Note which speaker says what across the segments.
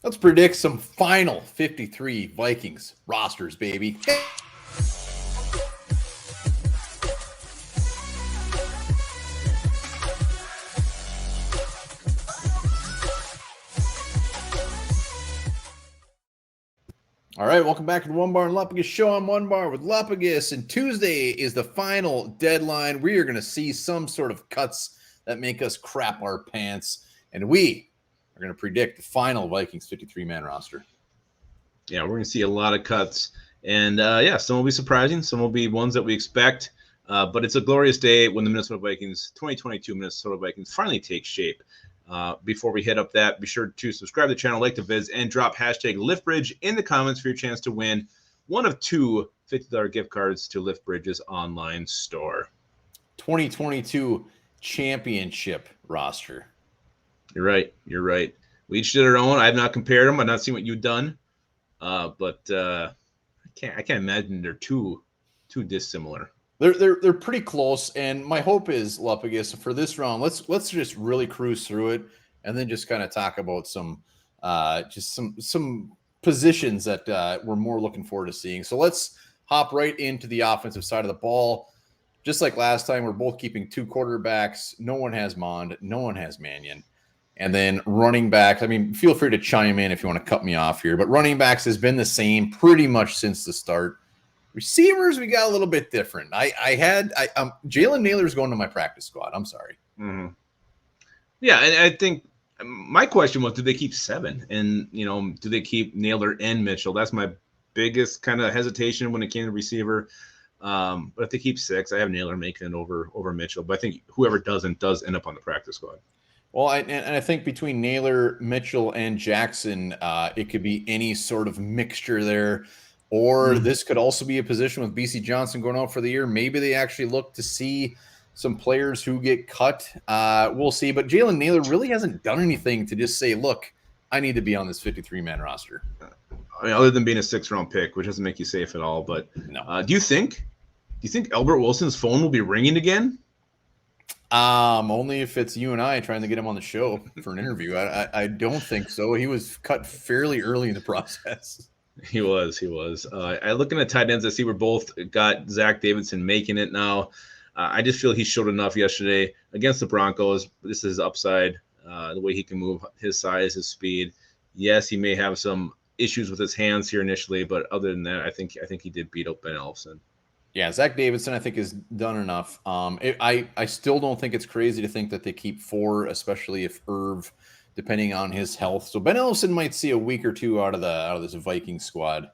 Speaker 1: Let's predict some final 53 Vikings rosters, baby. All right, welcome back to the Onebar and Lupagus show. I'm Onebar with Lupagus, and Tuesday is the final deadline. We are going to see some sort of cuts that make us crap our pants, and we are going to predict the final Vikings 53-man roster.
Speaker 2: Yeah, we're going to see a lot of cuts, and some will be surprising, some will be ones that we expect, but it's a glorious day when the Minnesota Vikings, 2022 Minnesota Vikings, finally take shape. Before we hit up that, be sure to subscribe to the channel, like the vids, and drop hashtag LiftBridge in the comments for your chance to win one of two $50 gift cards to LiftBridge's online store.
Speaker 1: 2022 championship roster.
Speaker 2: You're right. We each did our own. I have not compared them. I've not seen what you've done, but I can't imagine they're too dissimilar.
Speaker 1: They're pretty close, and my hope is, Lupagus, for this round, let's just really cruise through it, and then just kind of talk about some positions that we're more looking forward to seeing. So let's hop right into the offensive side of the ball. Just like last time, we're both keeping two quarterbacks. No one has Mond, no one has Mannion. And then running backs, I mean, feel free to chime in if you want to cut me off here, but running backs has been the same pretty much since the start. Receivers, we got a little bit different. Jalen Naylor's going to my practice squad. I'm sorry.
Speaker 2: Mm-hmm. Yeah, and I think my question was, do they keep 7? And, do they keep Naylor and Mitchell? That's my biggest kind of hesitation when it came to receiver. But if they keep 6, I have Naylor making it over Mitchell. But I think whoever doesn't does end up on the practice squad.
Speaker 1: Well, I think between Naylor, Mitchell, and Jackson, it could be any sort of mixture there. Or this could also be a position with BC Johnson going out for the year. Maybe they actually look to see some players who get cut. We'll see. But Jalen Naylor really hasn't done anything to just say, look, I need to be on this 53-man roster.
Speaker 2: I mean, other than being a 6th-round pick, which doesn't make you safe at all. But
Speaker 1: no.
Speaker 2: Do you think Albert Wilson's phone will be ringing again?
Speaker 1: Only if it's you and I trying to get him on the show for an interview. I don't think so. He was cut fairly early in the process.
Speaker 2: He was. I looking at tight ends, I see we're both got Zach Davidson making it now. I just feel he showed enough yesterday against the Broncos. This is his upside, the way he can move, his size, his speed. Yes, he may have some issues with his hands here initially, but other than that, I think he did beat up Ben Elfson.
Speaker 1: Yeah, Zach Davidson, I think, has done enough. I still don't think it's crazy to think that they keep 4, especially if Irv, depending on his health. So Ben Ellison might see a week or two out of this Viking squad.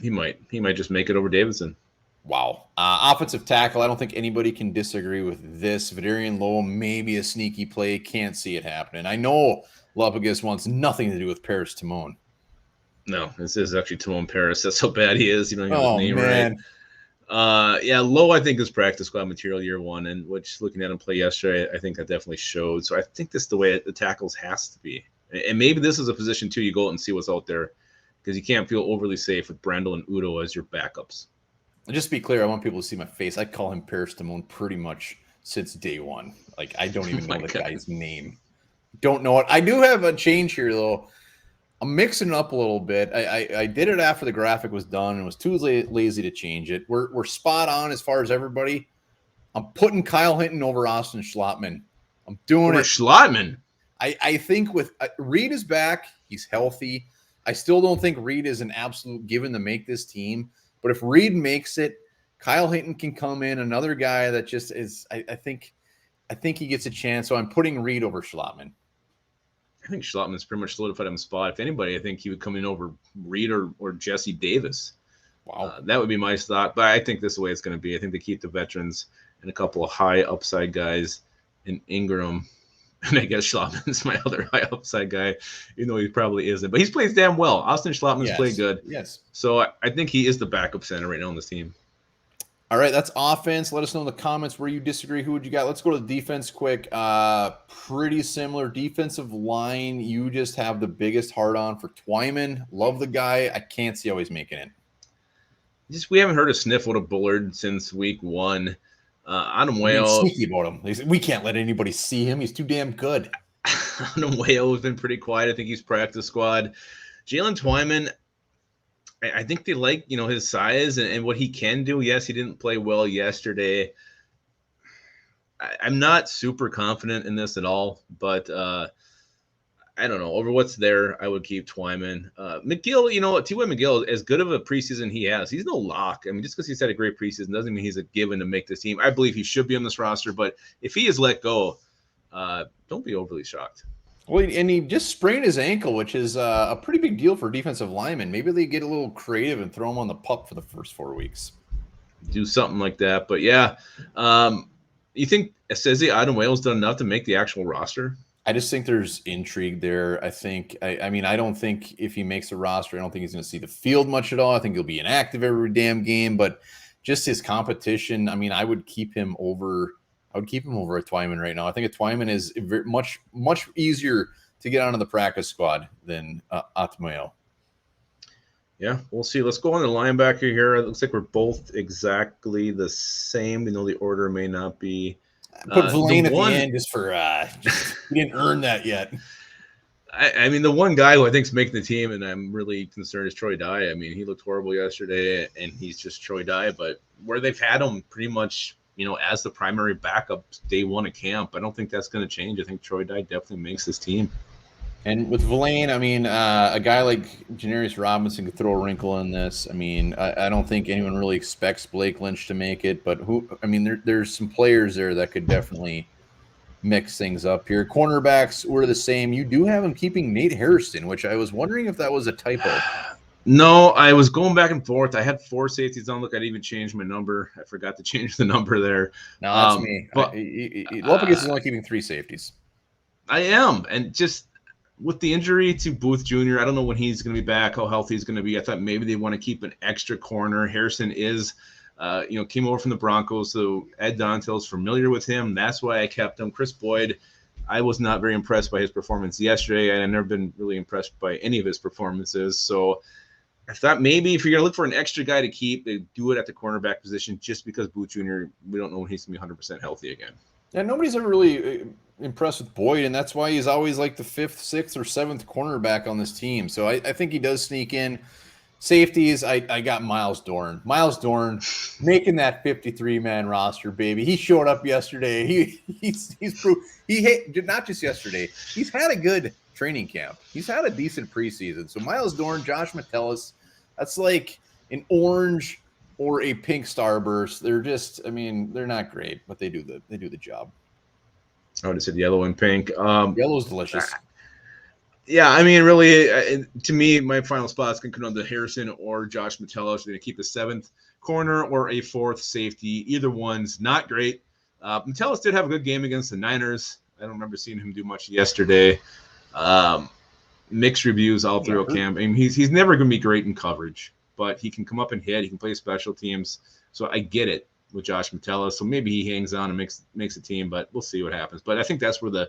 Speaker 2: He might just make it over Davidson.
Speaker 1: Wow. Offensive tackle, I don't think anybody can disagree with this. Vidarian Lowe, maybe a sneaky play. Can't see it happening. I know Lupagus wants nothing to do with Paris Timon.
Speaker 2: No, this is actually Timon Paris. That's how bad he is. You don't even know his name
Speaker 1: man.
Speaker 2: Right. Lowe, I think, is practice squad material year 1, and which looking at him play yesterday, I think that definitely showed. So I think this is the way the tackles has to be. And maybe this is a position, too, you go out and see what's out there, because you can't feel overly safe with Brendel and Udo as your backups.
Speaker 1: And just to be clear, I want people to see my face. I call him Paris Timon pretty much since day one. Like, I don't even know the guy's name. Don't know it. I do have a change here, though. I'm mixing it up a little bit. I did it after the graphic was done and was too lazy to change it. We're spot on as far as everybody. I'm putting Kyle Hinton over Austin Schlottman. I'm doing it.
Speaker 2: Schlottman?
Speaker 1: I think with Reed is back. He's healthy. I still don't think Reed is an absolute given to make this team. But if Reed makes it, Kyle Hinton can come in. Another guy that just is, I think he gets a chance. So I'm putting Reed over Schlottman.
Speaker 2: I think Schlottman's pretty much solidified him spot. If anybody, I think he would come in over Reed or Jesse Davis.
Speaker 1: Wow.
Speaker 2: That would be my thought. But I think this is the way it's going to be. I think they keep the veterans and a couple of high upside guys in Ingram. And I guess Schlottman's my other high upside guy, even though he probably isn't. But he's played damn well. Austin Schlottman's played good.
Speaker 1: Yes.
Speaker 2: So I think he is the backup center right now on this team.
Speaker 1: All right, that's offense. Let us know in the comments where you disagree. Who would you got? Let's go to the defense quick. Pretty similar defensive line. You just have the biggest hard on for Twyman. Love the guy. I can't see how he's making it.
Speaker 2: We haven't heard a sniff out of Bullard since week 1. Adam Whale.
Speaker 1: Sneaky about him. We can't let anybody see him. He's too damn good.
Speaker 2: Nuevo has been pretty quiet. I think he's practice squad. Jalen Twyman, I think they like, his size and what he can do. Yes, he didn't play well yesterday. I'm not super confident in this at all, but I don't know. Over what's there, I would keep Twyman. McGill, T.Y. McGill, as good of a preseason he has, he's no lock. I mean, just because he's had a great preseason doesn't mean he's a given to make this team. I believe he should be on this roster, but if he is let go, don't be overly shocked.
Speaker 1: Well, and he just sprained his ankle, which is a pretty big deal for defensive linemen. Maybe they get a little creative and throw him on the pup for the first 4 weeks.
Speaker 2: Do something like that. But yeah, you think Esezi Adonwale's done enough to make the actual roster?
Speaker 1: I just think there's intrigue there. I mean, I don't think if he makes the roster, I don't think he's going to see the field much at all. I think he'll be inactive every damn game, but just his competition. I mean, I would keep him over a Twyman right now. I think a Twyman is much easier to get onto the practice squad than Atmayo.
Speaker 2: Yeah, we'll see. Let's go on the linebacker here. It looks like we're both exactly the same, even though the order may not be.
Speaker 1: Put Verlaine at the end just for he didn't earn that yet.
Speaker 2: I mean, the one guy who I think's making the team, and I'm really concerned, is Troy Dye. I mean, he looked horrible yesterday, and he's just Troy Dye. But where they've had him pretty much, as the primary backup day one of camp, I don't think that's going to change. I think Troy Dye definitely makes this team.
Speaker 1: And with Verlaine, I mean, a guy like Janarius Robinson could throw a wrinkle in this. I mean, I don't think anyone really expects Blake Lynch to make it, but there's some players there that could definitely mix things up here. Cornerbacks were the same. You do have him keeping Nate Hairston, which I was wondering if that was a typo.
Speaker 2: No, I was going back and forth. I had 4 safeties on. Look, I didn't even change my number. I forgot to change the number there.
Speaker 1: No, that's me. But Lupagus is only keeping 3 safeties.
Speaker 2: I am, and just with the injury to Booth Jr., I don't know when he's going to be back, how healthy he's going to be. I thought maybe they want to keep an extra corner. Harrison is, came over from the Broncos, so Ed Donatell's familiar with him. That's why I kept him. Chris Boyd, I was not very impressed by his performance yesterday. I've never been really impressed by any of his performances. So I thought maybe if you're going to look for an extra guy to keep, they do it at the cornerback position just because Booth Jr., we don't know when he's going to be 100% healthy again.
Speaker 1: Yeah, nobody's ever really impressed with Boyd, and that's why he's always like the 5th, 6th, or 7th cornerback on this team. So I think he does sneak in. Safeties, I got Miles Dorn. Miles Dorn making that 53-man roster, baby. He showed up yesterday. He's not just yesterday. He's had a good training camp. He's had a decent preseason. So Miles Dorn, Josh Metellus, that's like an orange or a pink starburst. They're just, they're not great, but they do the job.
Speaker 2: I would have said yellow and pink.
Speaker 1: Yellow's delicious.
Speaker 2: Yeah, really, to me, my final spots can come on to Harrison or Josh Metellus. They're going to keep the 7th corner or a 4th safety. Either one's not great. Metellus did have a good game against the Niners. I don't remember seeing him do much yesterday. Mixed reviews all through camp. He's never going to be great in coverage, but he can come up and hit. He can play special teams. So I get it with Josh Metellus. So maybe he hangs on and makes a team, but we'll see what happens. But I think that's where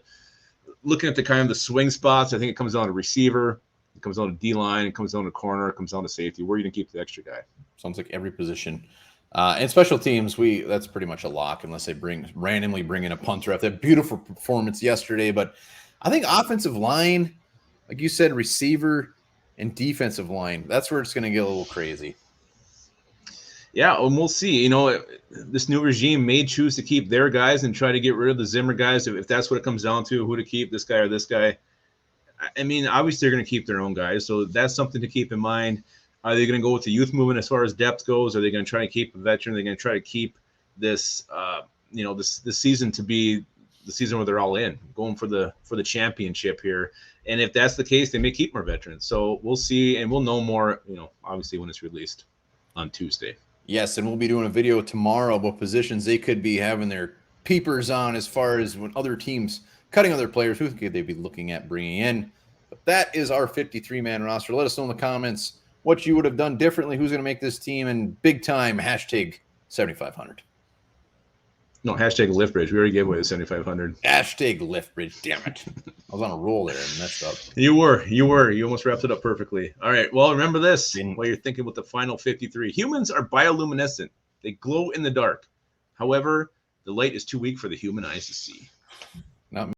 Speaker 2: looking at the kind of the swing spots, I think it comes down to receiver, it comes down to D-line, it comes down to corner, it comes down to safety. Where are you going to keep the extra guy?
Speaker 1: Sounds like every position. And special teams, that's pretty much a lock unless they randomly bring in a punter after that beautiful performance yesterday. But I think offensive line, like you said, receiver and defensive line, that's where it's going to get a little crazy.
Speaker 2: Yeah, and we'll see. This new regime may choose to keep their guys and try to get rid of the Zimmer guys. If that's what it comes down to, who to keep, this guy or this guy. Obviously they're going to keep their own guys, so that's something to keep in mind. Are they going to go with the youth movement as far as depth goes? Are they going to try to keep a veteran? Are they going to try to keep this, this season to be the season where they're all in, going for the championship here? And if that's the case, they may keep more veterans. So we'll see, and we'll know more, obviously when it's released on Tuesday.
Speaker 1: Yes, and we'll be doing a video tomorrow about positions they could be having their peepers on as far as when other teams cutting other players, who could they be looking at bringing in. But that is our 53-man roster. Let us know in the comments what you would have done differently, who's going to make this team, and big time hashtag 7,500.
Speaker 2: No, hashtag Liftbridge. We already gave away the 7,500.
Speaker 1: Hashtag Liftbridge. Damn it. I was on a roll there and messed up.
Speaker 2: You were. You almost wrapped it up perfectly. All right. Well, remember this while you're thinking with the final 53. Humans are bioluminescent. They glow in the dark. However, the light is too weak for the human eyes to see.